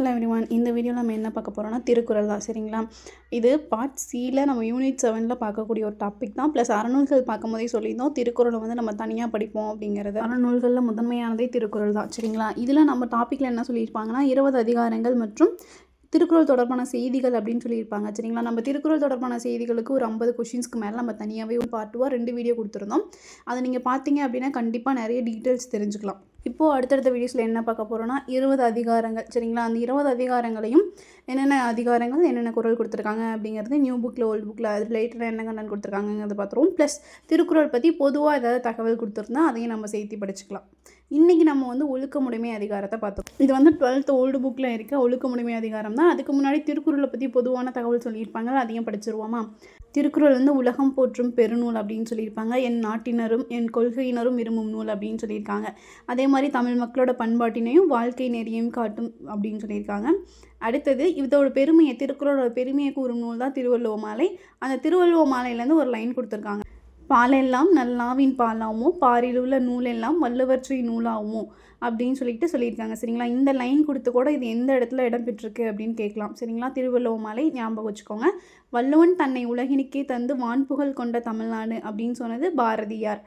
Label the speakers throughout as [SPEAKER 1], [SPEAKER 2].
[SPEAKER 1] Hello everyone. இந்த வீடியோவில் நம்ம என்ன பார்க்க போகிறோம்னா திருக்குறள் தான். சரிங்களா? இது பார்ட் சியில் நம்ம யூனிட் 7ல் பார்க்கக்கூடிய ஒரு டாபிக் தான். ப்ளஸ் அறநூல்கள் பார்க்கும்போதே சொல்லியிருந்தோம் திருக்குறளை வந்து நம்ம தனியாக படிப்போம் அப்படிங்கிறது. அறநூல்களில் முதன்மையானதே திருக்குறள் தான். சரிங்களா? இதில் நம்ம டாப்பிக்கில் என்ன சொல்லியிருப்பாங்கன்னா 20 அதிகாரங்கள் மற்றும் திருக்குறள் தொடர்பான செய்திகள் அப்படின்னு சொல்லியிருப்பாங்க. சரிங்களா? நம்ம திருக்குறள் தொடர்பான செய்திகளுக்கு ஒரு 50 கொஷின்ஸ்க்கு மேலே நம்ம தனியாகவே ஒரு பார்ட் 2 2 வீடியோ கொடுத்துருந்தோம். அதை நீங்கள் பார்த்தீங்க அப்படின்னா கண்டிப்பாக நிறைய டீட்டெயில்ஸ் தெரிஞ்சுக்கலாம். இப்போது அடுத்தடுத்த வீடியோஸில் என்ன பார்க்க போகிறோன்னா 20 அதிகாரங்கள். சரிங்களா? அந்த 20 அதிகாரங்களையும் என்னென்ன அதிகாரங்கள் என்னென்ன குறள் கொடுத்துருக்காங்க அப்படிங்கிறது நியூ புக்கில் ஓல்டு புக்கில் அது ரிலேட்டடாக என்ன கண்டென்ட் கொடுத்துருக்காங்கிறத பார்த்துருவோம். ப்ளஸ் திருக்குறள் பற்றி பொதுவாக ஏதாவது தகவல் கொடுத்துருந்தா அதையும் நம்ம சேர்த்து படிச்சுக்கலாம். இன்றைக்கி நம்ம வந்து ஒழுக்கமுடைமை அதிகாரத்தை பார்த்தோம். இது வந்து 12th ஓல்டு புக்கில் இருக்க ஒழுக்கமுடைமை அதிகாரம் தான். அதுக்கு முன்னாடி திருக்குறளை பற்றி பொதுவான தகவல் சொல்லியிருப்பாங்க, அதையும் படிச்சிருவோமா? திருக்குறள் வந்து உலகம் போற்றும் பெருநூல் அப்படின்னு சொல்லியிருப்பாங்க. என் நாட்டினரும் என் கொள்கையினரும் விரும்பும் நூல் அப்படின்னு சொல்லியிருக்காங்க. அதே மாதிரி தமிழ் மக்களோட பண்பாட்டினையும் வாழ்க்கை நெறியையும் காட்டும் அப்படின்னு சொல்லியிருக்காங்க. அடுத்தது இதோட பெருமையை, திருக்குறளோட பெருமையை கூறும் நூல் தான் திருவள்ளுவ மாலை. அந்த திருவள்ளுவ மாலையிலேருந்து ஒரு லைன் கொடுத்துருக்காங்க. பாலெல்லாம் நல்லாவின் பாலாமோ பாரிலுள்ள நூலெல்லாம் வள்ளுவற்றை நூலாகுமோ அப்படின்னு சொல்லியிருக்காங்க. சரிங்களா? இந்த லைன் கொடுத்து கூட இது எந்த இடத்துல இடம்பெற்றிருக்கு அப்படின்னு கேட்கலாம். சரிங்களா? திருவள்ளுவ மாலை ஞாபகம் வச்சுக்கோங்க. வள்ளுவன் தன்னை உலகினுக்கே தந்து வான்புகழ் கொண்ட தமிழ்நாடு அப்படின்னு சொன்னது பாரதியார்.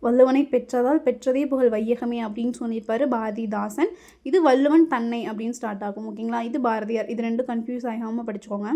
[SPEAKER 1] வள்ளுவனை பெற்றதால் பெற்றதே புகழ் வையகமே அப்படின்னு சொல்லியிருப்பாரு பாரதிதாசன். இது வள்ளுவன் தன்னை அப்படின்னு ஸ்டார்ட் ஆகும். ஓகேங்களா? இது பாரதியார். இது ரெண்டும் கன்ஃபியூஸ் ஆகாமல் படிச்சுக்கோங்க.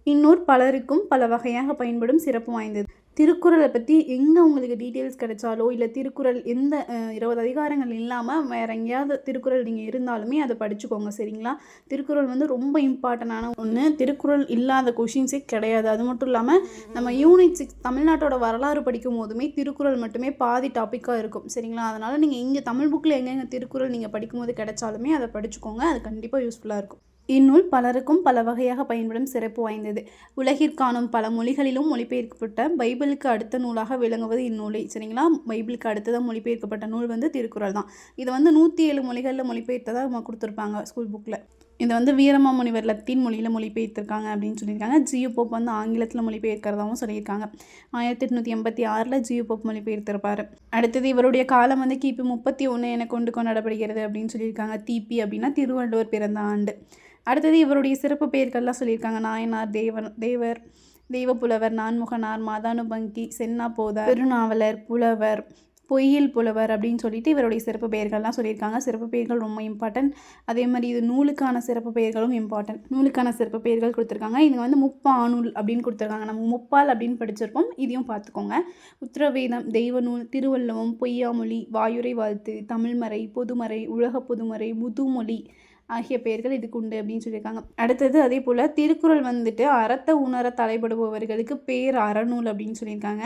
[SPEAKER 1] இன்னொரு பலருக்கும் பல வகையாக பயன்படும் சிறப்பு வாய்ந்தது. திருக்குறளை பற்றி எங்கே உங்களுக்கு டீட்டெயில்ஸ் கிடைச்சாலோ இல்லை திருக்குறள் எந்த 20 அதிகாரங்கள் இல்லாமல் வேறு எங்கேயாவது திருக்குறள் நீங்கள் இருந்தாலுமே அதை படிச்சுக்கோங்க. சரிங்களா? திருக்குறள் வந்து ரொம்ப இம்பார்ட்டண்டான ஒன்று. திருக்குறள் இல்லாத கொஷின்ஸே கிடையாது. அது மட்டும் இல்லாமல் நம்ம யூனிட் 6 தமிழ்நாட்டோட வரலாறு படிக்கும் போதுமே திருக்குறள் மட்டுமே பாதி டாப்பிக்காக இருக்கும். சரிங்களா? அதனால் நீங்கள் இங்கே தமிழ் புக்கில் எங்கெங்கே திருக்குறள் நீங்கள் படிக்கும்போது கிடைச்சாலுமே அதை படிச்சுக்கோங்க. அது கண்டிப்பாக யூஸ்ஃபுல்லாக இருக்கும். இந்நூல் பலருக்கும் பல வகையாக பயன்படும் சிறப்பு வாய்ந்தது. உலகிற்கானும் பல மொழிகளிலும் மொழிபெயர்க்கப்பட்ட பைபிளுக்கு அடுத்த நூலாக விளங்குவது இந்நூலை. சரிங்களா? பைபிளுக்கு அடுத்ததாக மொழிபெயர்க்கப்பட்ட நூல் வந்து திருக்குறள் தான். இது வந்து 107 மொழிகளில் மொழிபெயர்த்ததாக நம்ம கொடுத்துருப்பாங்க ஸ்கூல் புக்கில். இதை வந்து வீரமாமுனிவர் லத்தீன் மொழியில் மொழிபெயர்த்திருக்காங்க அப்படின்னு சொல்லியிருக்காங்க. ஜியு போப் வந்து ஆங்கிலத்தில் மொழிபெயர்க்கிறதாகவும் சொல்லியிருக்காங்க. 1886 ஜியு போப் மொழிபெயர்த்திருப்பார். அடுத்தது இவருடைய காலம் வந்து கிபி 31 என கொண்டாடப்படுகிறது அப்படின்னு சொல்லியிருக்காங்க. திபி அப்படின்னா திருவள்ளுவர் பிறந்த ஆண்டு. அடுத்தது இவருடைய சிறப்பு பெயர்கள்லாம் சொல்லியிருக்காங்க. நாயனார், தேவர், தெய்வப்புலவர், நான்முகனார், மாதானுபங்கி, சென்னா போதார், பெருநாவலர், புலவர், பொய்யில் புலவர் அப்படின்னு சொல்லிட்டு இவருடைய சிறப்பு பெயர்கள்லாம் சொல்லியிருக்காங்க. சிறப்பு பெயர்கள் ரொம்ப இம்பார்ட்டன்ட். அதே மாதிரி இது நூலுக்கான சிறப்பு பெயர்களும் இம்பார்ட்டன்ட். நூலுக்கான சிறப்பு பெயர்கள் கொடுத்துருக்காங்க. இது வந்து முப்பாநூல் அப்படின்னு கொடுத்துருக்காங்க. நம்ம முப்பால் அப்படின்னு படிச்சிருப்போம். இதையும் பார்த்துக்கோங்க. உத்திரவேதம், தெய்வநூல், திருவள்ளுவம், பொய்யாமொழி, வாயுரை வாழ்த்து, தமிழ்மறை, பொதுமறை, உலக பொதுமறை, முதுமொழி ஆகிய பெயர்கள் இதுக்கு உண்டு அப்படின்னு சொல்லியிருக்காங்க. அடுத்தது அதே போல் திருக்குறள் வந்துட்டு அறத்தை உணர தலைப்படுபவர்களுக்கு பேர் அறநூல் அப்படின்னு சொல்லியிருக்காங்க.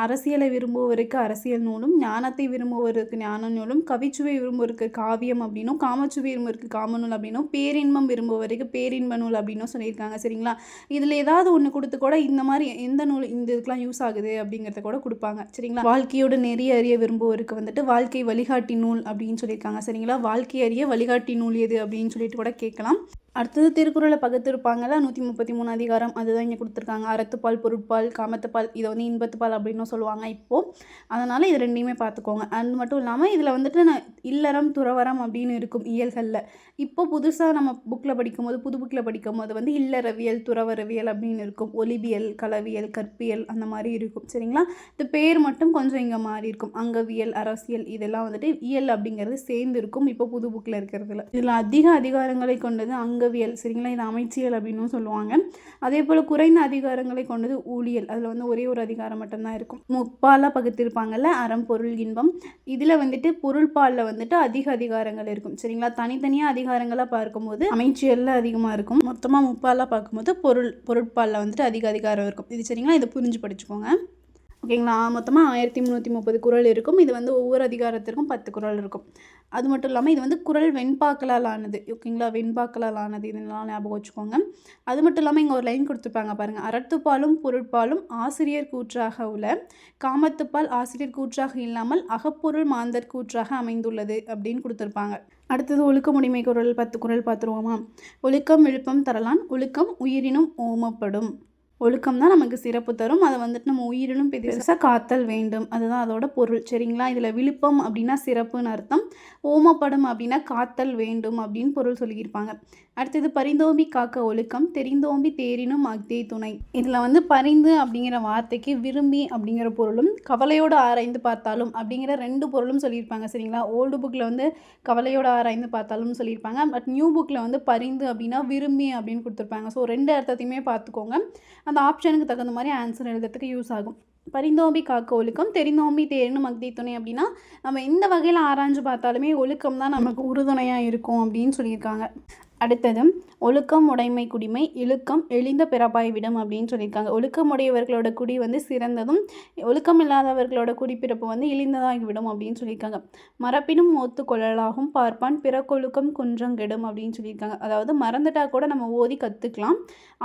[SPEAKER 1] அரசியலை விரும்புவவருக்கு அரசியல் நூலும், ஞானத்தை விரும்புவவருக்கு ஞான நூலும், கவிச்சுவை விரும்புவருக்கு காவியம் அப்படின்னும், காமச்சுவை விரும்புவருக்கு காமநூல் அப்படின்னும், பேரின்பம் விரும்புவவருக்கு பேரின்ப நூல் அப்படின்னும் சொல்லியிருக்காங்க. சரிங்களா? இதில் ஏதாவது ஒன்று கொடுத்து கூட இந்த மாதிரி எந்த நூல் இந்த இதுக்கெலாம் யூஸ் ஆகுது அப்படிங்கிறத கூட கொடுப்பாங்க. சரிங்களா? வாழ்க்கையோட நெறி அறிய விரும்புவவருக்கு வந்துட்டு வாழ்க்கை வழிகாட்டி நூல் அப்படின்னு சொல்லியிருக்காங்க. சரிங்களா? வாழ்க்கை அறிய வழிகாட்டி நூல் எது அப்படின்னு சொல்லிட்டு கூட கேட்கலாம். அடுத்தது திருக்குறளை பகுத்திருப்பாங்கல்ல 133 அதிகாரம், அதுதான் இங்கே கொடுத்துருக்காங்க. அறத்துப்பால், பொருட்பால், காமத்துப்பால், இதை வந்து இன்பத்துப்பால் அப்படின்னு சொல்லுவாங்க இப்போது. அதனால் இது ரெண்டையுமே பார்த்துக்கோங்க. அது மட்டும் இல்லாமல் இதில் வந்துட்டு இல்லறம் துறவரம் அப்படின்னு இருக்கும் இயல்களில். இப்போ புதுசாக நம்ம புக்கில் படிக்கும்போது புது புக்கில் படிக்கும்போது வந்து இல்லறவியல், துறவரவியல் அப்படின்னு இருக்கும். ஒலிபியல், களவியல், கற்பியல் அந்த மாதிரி இருக்கும். சரிங்களா? இந்த பேர் மட்டும் கொஞ்சம் இங்கே மாறி இருக்கும். அங்கவியல், அரசியல் இதெல்லாம் வந்துட்டு இயல் அப்படிங்கிறது சேர்ந்து இருக்கும் இப்போ புது புக்கில் இருக்கிறதுல. இதில் அதிக அதிகாரங்களை கொண்டது அங்கவியல். சரிங்களா? இது அமைச்சியல் அப்படின்னு சொல்லுவாங்க. அதே போல் குறைந்த அதிகாரங்களை கொண்டது ஊழியல். அதில் வந்து ஒரே ஒரு அதிகாரம் மட்டும்தான் இருக்கும். முப்பாலாக பகுத்திருப்பாங்கல்ல அறம், பொருள், இன்பம். இதில் வந்துட்டு பொருள்பாலில் வந்துட்டு அதிக அதிகாரங்கள் இருக்கும். சரிங்களா? தனித்தனியாக அதிகாரங்களாக பார்க்கும்போது அமைச்சியலில் அதிகமாக இருக்கும். மொத்தமாக முப்பாலாக பார்க்கும்போது பொருட்பாலில் வந்துட்டு அதிக அதிகாரம் இருக்கும். இது சரிங்களா? இதை புரிஞ்சு படிச்சுக்கோங்க. ஓகேங்களா? மொத்தமாக 1330 குறள் இருக்கும். இது வந்து ஒவ்வொரு அதிகாரத்திற்கும் 10 குறள் இருக்கும். அது மட்டும் இல்லாமல் இது வந்து குறள் வெண்பாக்களால் ஆனது. ஓகேங்களா? வெண்பாக்களால் ஆனது. இதெல்லாம் ஞாபகம் வச்சுக்கோங்க. அது மட்டும் இல்லாமல் இங்கே ஒரு லைன் கொடுத்துருப்பாங்க பாருங்கள். அறத்துப்பாலும் பொருட்பாலும் ஆசிரியர் கூற்றாக உள்ள, காமத்துப்பால் ஆசிரியர் கூற்றாக இல்லாமல் அகப்பொருள் மாந்தர் கூற்றாக அமைந்துள்ளது அப்படின்னு கொடுத்துருப்பாங்க. அடுத்தது ஒழுக்கமுடைமை குறள் 10 குறள் பார்த்துருவோமா? ஒழுக்கம் விழுப்பம் தரலான், ஒழுக்கம் உயிரினும் ஓமப்படும். ஒழுக்கம் தான் நமக்கு சிறப்பு தரும். அதை வந்துட்டு நம்ம உயிரினும் பெருசாக காத்தல் வேண்டும். அதுதான் அதோட பொருள். சரிங்களா? இதில் விழுப்பம் அப்படின்னா சிறப்புன்னு அர்த்தம். ஓமப்படும் அப்படின்னா காத்தல் வேண்டும் அப்படின்னு பொருள் சொல்லியிருப்பாங்க. அடுத்தது பரிந்தோம்பி காக்க ஒழுக்கம் தெரிந்தோம்பி தேரினும் அக்தே துணை. இதில் வந்து பரிந்து அப்படிங்கிற வார்த்தைக்கு விரும்பி அப்படிங்கிற பொருளும் கவலையோடு ஆராய்ந்து பார்த்தாலும் அப்படிங்கிற 2 பொருளும் சொல்லியிருப்பாங்க. சரிங்களா? ஓல்டு புக்கில் வந்து கவலையோடு ஆராய்ந்து பார்த்தாலும் சொல்லியிருப்பாங்க. பட் நியூ புக்கில் வந்து பரிந்து அப்படின்னா விரும்பி அப்படின்னு கொடுத்துருப்பாங்க. ஸோ 2 அர்த்தத்தையுமே பார்த்துக்கோங்க. அந்த ஆப்ஷனுக்கு தகுந்த மாதிரி ஆன்சர் எழுதுறதுக்கு யூஸ் ஆகும். பரிந்தோம்பி காக்க ஒழுக்கம் தெரிந்தோம்பி தேரினும் அக்தி துணை அப்படின்னா நம்ம இந்த வகையில் ஆராய்ஞ்சு பார்த்தாலுமே ஒழுக்கம் தான் நமக்கு உறுதுணையாக இருக்கும் அப்படின்னு சொல்லியிருக்காங்க. அடுத்தது ஒழுக்கம் உடைமை குடிமை இழுக்கம் எளிந்த பிறப்பாய் விடும் அப்படின்னு சொல்லியிருக்காங்க. ஒழுக்கம் உடையவர்களோட குடி வந்து சிறந்ததும் ஒழுக்கம் இல்லாதவர்களோட குடிப்பிறப்பு வந்து இழிந்ததாகிவிடும் அப்படின்னு சொல்லியிருக்காங்க. மரப்பினும் மூத்து கொள்ளலாகும் பார்ப்பான் பிறக்கொழுக்கம் குன்றங்கெடும் அப்படின்னு சொல்லியிருக்காங்க. அதாவது மறந்துட்டா கூட நம்ம ஓதி கற்றுக்கலாம்,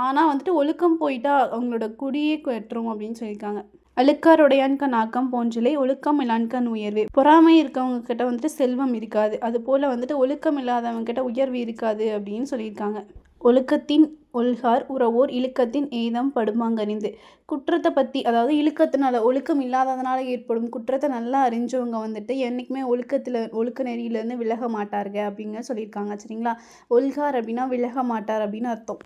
[SPEAKER 1] ஆனால் வந்துட்டு ஒழுக்கம் போயிட்டா அவங்களோட குடியே கெட்டுரும் அப்படின்னு சொல்லியிருக்காங்க. அழுக்காருடையான்கண் ஆக்கம் போன்றிலே ஒழுக்கம் இல்லான்கண் உயர்வு. பொறாமை இருக்கவங்க கிட்ட வந்துட்டு செல்வம் இருக்காது, அது போல் வந்துட்டு ஒழுக்கம் இல்லாதவங்க கிட்ட உயர்வு இருக்காது அப்படின்னு சொல்லியிருக்காங்க. ஒழுக்கத்தின் ஒல்கார் உறவோர் இழுக்கத்தின் ஏதம் படுமாங்கறிந்து. குற்றத்தை பற்றி, அதாவது இழுக்கத்தினால ஒழுக்கம் இல்லாததுனால ஏற்படும் குற்றத்தை நல்லா அறிஞ்சவங்க வந்துட்டு என்றைக்குமே ஒழுக்க நெறியிலேருந்து விலக மாட்டாருங்க அப்படிங்க சொல்லியிருக்காங்க. சரிங்களா? ஒல்கார் அப்படின்னா விலக மாட்டார் அப்படின்னு அர்த்தம்.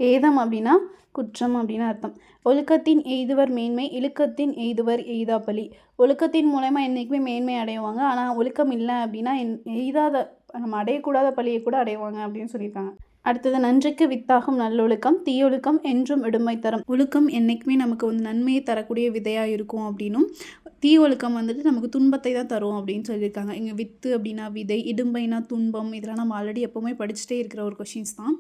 [SPEAKER 1] ஏதம் அப்படின்னா குற்றம் அப்படின்னு அர்த்தம். ஒழுக்கத்தின் எய்துவர் மேன்மை இழுக்கத்தின் எய்துவர் எய்தாப்பலி. ஒழுக்கத்தின் மூலமாக என்றைக்குமே மேன்மை அடைவாங்க, ஆனால் ஒழுக்கம் இல்லை அப்படின்னா எய்தாத நம்ம அடையக்கூடாத பழியை கூட அடைவாங்க அப்படின்னு சொல்லியிருக்காங்க. அடுத்தது நன்றிக்கு வித்தாகும் நல்லொழுக்கம் தீயொழுக்கம் என்றும் இடுமை தரும். ஒழுக்கம் என்றைக்குமே நமக்கு வந்து நன்மையை தரக்கூடிய விதையாக இருக்கும் அப்படின்னும் தீ ஒழுக்கம் வந்துட்டு நமக்கு துன்பத்தை தான் தரும் அப்படின்னு சொல்லியிருக்காங்க. இங்கே வித்து அப்படின்னா விதை, இடும்பைனா துன்பம். இதெல்லாம் நம்ம ஆல்ரெடி எப்போவுமே படிச்சுட்டே இருக்கிற ஒரு கொஷின்ஸ் தான்.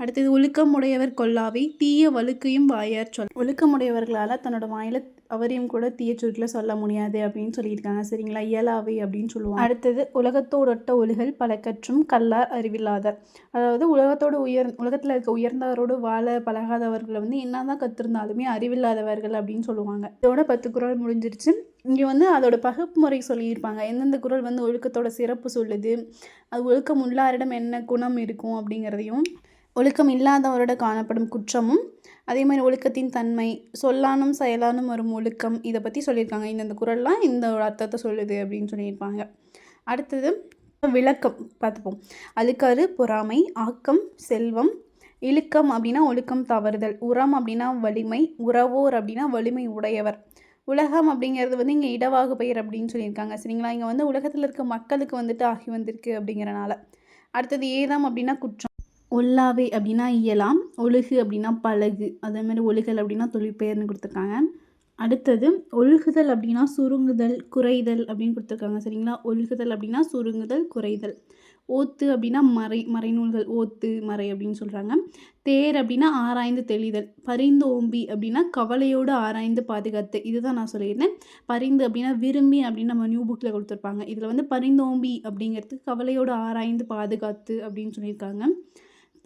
[SPEAKER 1] அடுத்தது ஒழுக்கமுடையவர் கொல்லாவை தீய வழுக்கையும் வாயார் சொல். ஒழுக்கமுடையவர்களால் தன்னோட வாயில் அவரையும் கூட தீய சொற்களை சொல்ல முடியாது அப்படின்னு சொல்லியிருக்காங்க. சரிங்களா? இயலாவை அப்படின்னு சொல்லுவாங்க. அடுத்தது உலகத்தோடொட்ட ஒழுகல் பழக்கற்றும் கல்லார் அறிவில்லாதர். அதாவது உலகத்தில் இருக்க உயர்ந்தவரோடு வாழ பழகாதவர்களை வந்து என்னதான் கற்றுருந்தாலுமே அறிவில்லாதவர்கள் அப்படின்னு சொல்லுவாங்க. இதோட 10 குறள் முடிஞ்சிருச்சு. இங்கே வந்து அதோட பகுப்பு முறை சொல்லியிருப்பாங்க. எந்தெந்த குறள் வந்து ஒழுக்கத்தோட சிறப்பு சொல்லுது, அது ஒழுக்கம் உள்ளாரிடம் என்ன குணம் இருக்கும் அப்படிங்கிறதையும், ஒழுக்கம் இல்லாதவரோட காணப்படும் குற்றமும், அதே மாதிரி ஒழுக்கத்தின் தன்மை, சொல்லானும் செயலானும் வரும் ஒழுக்கம், இதை பற்றி சொல்லியிருக்காங்க. இந்த குறள்லாம் இந்த ஒரு அர்த்தத்தை சொல்லுது அப்படின்னு சொல்லியிருப்பாங்க. அடுத்தது விளக்கம் பார்த்துப்போம். அழுக்காறு பொறாமை, ஆக்கம் செல்வம், இழுக்கம் அப்படின்னா ஒழுக்கம் தவறுதல், உரம் அப்படின்னா வலிமை, உறவோர் அப்படின்னா வலிமை உடையவர். உலகம் அப்படிங்கிறது வந்து இங்கே இடவாகு பெயர் அப்படின்னு சொல்லியிருக்காங்க. சரிங்களா? இங்கே வந்து உலகத்தில் இருக்க மக்களுக்கு வந்துட்டு ஆகி வந்திருக்கு அப்படிங்கிறனால. அடுத்தது ஏதாம் அப்படின்னா குற்றம். ஒல்லாவை அப்படின்னா இயலாம், ஒழுகு அப்படின்னா பழகு, அதேமாதிரி ஒழுகல் அப்படின்னா தொழிற்பெயர்னு கொடுத்துருக்காங்க. அடுத்தது ஒழுகுதல் அப்படின்னா சுருங்குதல் குறைதல் அப்படின்னு கொடுத்துருக்காங்க. சரிங்களா? ஒழுகுதல் அப்படின்னா சுருங்குதல் குறைதல். ஓத்து அப்படின்னா மறைநூல்கள், ஓத்து மறை அப்படின்னு சொல்கிறாங்க. தேர் அப்படின்னா ஆராய்ந்து தெளிதல். பரிந்து ஓம்பி அப்படின்னா கவலையோடு ஆராய்ந்து பாதுகாத்து. இதுதான் நான் சொல்லியிருந்தேன். பரிந்து அப்படின்னா விரும்பி அப்படின்னு நம்ம நியூ புக்கில் கொடுத்துருப்பாங்க. இதில் வந்து பரிந்தோம்பி அப்படிங்கிறதுக்கு கவலையோடு ஆராய்ந்து பாதுகாத்து அப்படின்னு சொல்லியிருக்காங்க.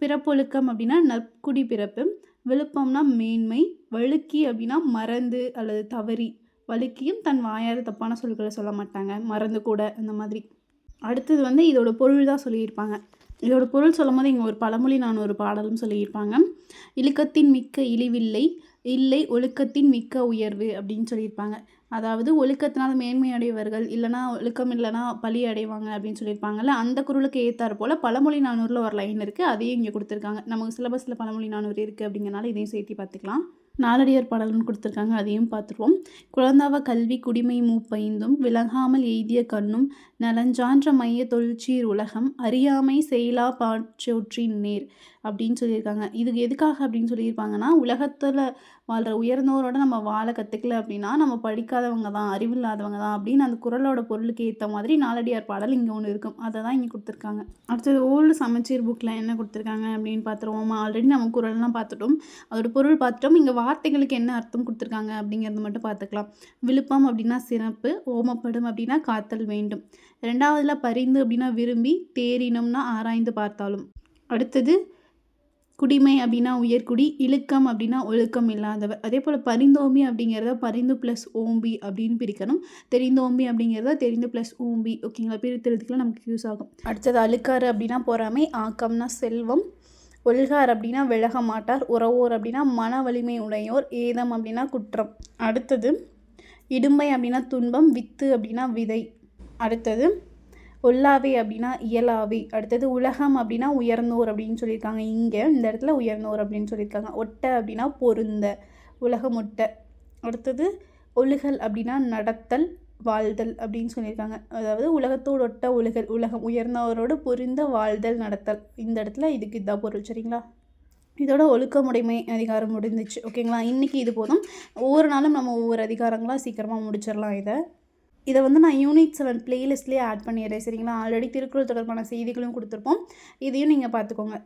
[SPEAKER 1] பிறப்பொழுக்கம் அப்படின்னா நற்குடி பிறப்பு. விழுப்பம்னா மேன்மை. வழுக்கி அப்படின்னா மறந்து அல்லது தவறி. வழுக்கியும் தன் வாயார் தப்பான சொற்களை சொல்ல மாட்டாங்க, மறந்து கூட அந்த மாதிரி. அடுத்தது வந்து இதோட பொருள் தான் சொல்லியிருப்பாங்க. இதோட பொருள் சொல்லும் போது இங்கே ஒரு பழமொழி நான் ஒரு பாடலும் சொல்லியிருப்பாங்க. இழுக்கத்தின் மிக்க இழிவில்லை, இல்லை ஒழுக்கத்தின் மிக்க உயர்வு அப்படின்னு சொல்லியிருப்பாங்க. அதாவது ஒழுக்கத்தினால மேன்மை அடைவர்கள், இல்லைனா ஒழுக்கம் இல்லைனா பழி அடைவாங்க அப்படின்னு சொல்லியிருப்பாங்கல்ல, அந்த குறளுக்கு ஏற்றாறு போல் பழமொழி 400 ஒரு லைன் இருக்குது. அதையும் இங்கே கொடுத்துருக்காங்க. நமக்கு சிலபஸில் பழமொழி 400 இருக்குது அப்படிங்கிறனால இதையும் சேர்த்து பார்த்துக்கலாம். நாலடியார் பாடல்னு கொடுத்துருக்காங்க, அதையும் பார்த்துருவோம். குழந்தாவ கல்வி குடிமை மூப்பைந்தும் விலகாமல் எய்திய கண்ணும் நலஞ்சான்ற மைய தொழிற்சீர் உலகம் அறியாமை செயலா பாற்றொற்றின் நேர் அப்படின்னு சொல்லியிருக்காங்க. இதுக்கு எதுக்காக அப்படின்னு சொல்லியிருப்பாங்கன்னா, உலகத்தில் வாழ்கிற உயர்ந்தவரோட நம்ம வாழ கற்றுக்கல அப்படின்னா நம்ம படிக்காதவங்க தான், அறிவில்லாதவங்க தான் அப்படின்னு அந்த குறளோட பொருளுக்கு ஏற்ற மாதிரி நாலடியார் பாடல் இங்கே ஒன்று இருக்கும். அதை தான் இங்கே கொடுத்துருக்காங்க. அடுத்தது ஓல்டு சமச்சீர் புக்கில் என்ன கொடுத்துருக்காங்க அப்படின்னு பார்த்துருவோம். ஆல்ரெடி நம்ம குறள்லாம் பார்த்துட்டோம், அதோட பொருள் பார்த்துட்டோம். இங்கே வார்த்தைகளுக்கு என்ன அர்த்தம் கொடுத்துருக்காங்க அப்படிங்கிறது மட்டும் பார்த்துக்கலாம். விழுப்பம் அப்படின்னா சிறப்பு, ஓமப்படும் அப்படின்னா காத்தல் வேண்டும். 2வதுல பரிந்து அப்படின்னா விரும்பி, தேரினம்னா ஆராய்ந்து பார்த்தாலும். அடுத்தது குடிமை அப்படின்னா உயர்குடி, இழுக்கம் அப்படின்னா ஒழுக்கம் இல்லாதவர். அதே போல் பரிந்தோம்பி அப்படிங்கிறத பரிந்து ப்ளஸ் ஓம்பி அப்படின்னு பிரிக்கணும். தெரிந்தோம்பி அப்படிங்கிறத தெரிந்து ப்ளஸ் ஓம்பி. ஓகேங்களா? பிரித்தெழுத்துக்கெல்லாம் நமக்கு யூஸ் ஆகும். அடுத்தது அழுக்காறு அப்படின்னா பொறாமை, ஆக்கம்னா செல்வம், ஒல்கார் அப்படின்னா விலக மாட்டார். உறவோர் அப்படின்னா மன வலிமை உடையோர். ஏதம் அப்படின்னா குற்றம். அடுத்தது இடும்பை அப்படின்னா துன்பம். வித்து அப்படின்னா விதை. அடுத்தது ஒல்லாவை அப்படின்னா இயலாவை. அடுத்தது உலகம் அப்படின்னா உயர்ந்தோர் அப்படின்னு சொல்லியிருக்காங்க. இங்கே இந்த இடத்துல உயர்ந்தோர் அப்படின்னு சொல்லியிருக்காங்க. ஒட்ட அப்படின்னா பொருந்த. உலகம் ஒட்ட. அடுத்தது ஒழுகல் அப்படின்னா நடத்தல் வாழ்தல் அப்படின்னு சொல்லியிருக்காங்க. அதாவது உலகத்தோடு ஒட்ட ஒழுகல், உலகம் உயர்ந்தவரோடு பொருந்த வாழ்தல் நடத்தல். இந்த இடத்துல இதுக்கு இதான் பொருள். சரிங்களா? இதோட ஒழுக்கமுடைமை அதிகாரம் முடிஞ்சிச்சு. ஓகேங்களா? இன்றைக்கி இது போதும். ஒவ்வொரு நாளும் நம்ம ஒவ்வொரு அதிகாரங்களாக சீக்கிரமாக முடிச்சிடலாம். இதை நான் யூனிட் 7 பிளேலிஸ்ட்லேயே ஆட் பண்ணிடுறேன். சரிங்களா? ஆல்ரெடி திருக்குறள் தொடர்பான செய்திகளும் கொடுத்துருப்போம். இதையும் நீங்கள் பார்த்துக்கோங்க.